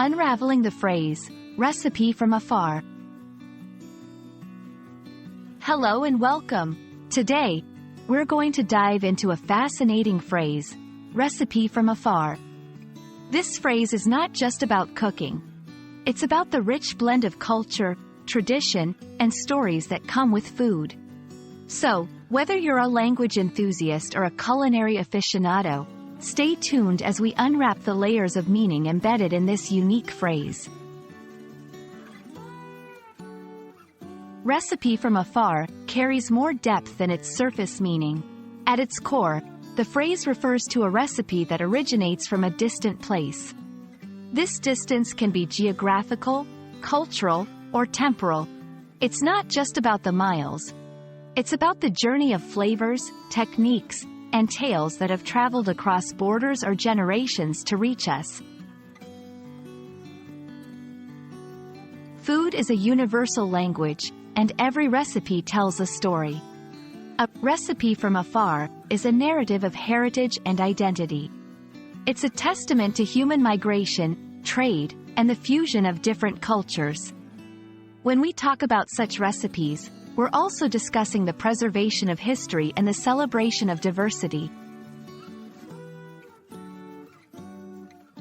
Unraveling the Phrase, Recipe from Afar. Hello and welcome. Today, we're going to dive into a fascinating phrase, recipe from afar. This phrase is not just about cooking. It's about the rich blend of culture, tradition, and stories that come with food. So, whether you're a language enthusiast or a culinary aficionado, stay tuned as we unwrap the layers of meaning embedded in this unique phrase. Recipe from afar carries more depth than its surface meaning. At its core, the phrase refers to a recipe that originates from a distant place. This distance can be geographical, cultural, or temporal. It's not just about the miles. It's about the journey of flavors, techniques, and tales that have traveled across borders or generations to reach us. Food is a universal language, and every recipe tells a story. A recipe from afar is a narrative of heritage and identity. It's a testament to human migration, trade, and the fusion of different cultures. When we talk about such recipes, we're also discussing the preservation of history and the celebration of diversity.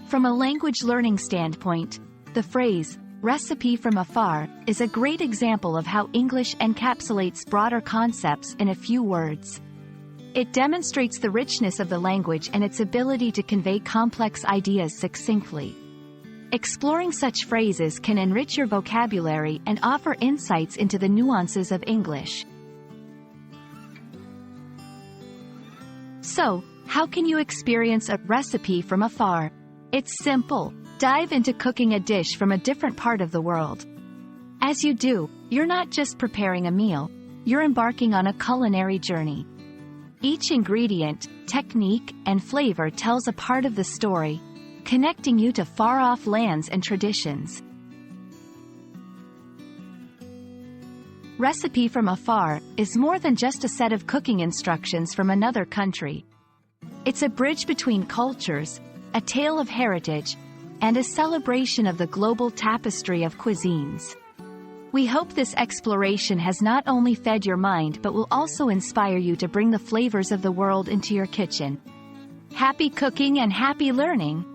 From a language learning standpoint, the phrase, recipe from afar, is a great example of how English encapsulates broader concepts in a few words. It demonstrates the richness of the language and its ability to convey complex ideas succinctly. Exploring such phrases can enrich your vocabulary and offer insights into the nuances of English. So, how can you experience a recipe from afar? It's simple. Dive into cooking a dish from a different part of the world. As you do, you're not just preparing a meal, you're embarking on a culinary journey. Each ingredient, technique, and flavor tells a part of the story, connecting you to far-off lands and traditions. Recipe from afar is more than just a set of cooking instructions from another country. It's a bridge between cultures, a tale of heritage, and a celebration of the global tapestry of cuisines. We hope this exploration has not only fed your mind but will also inspire you to bring the flavors of the world into your kitchen. Happy cooking and happy learning!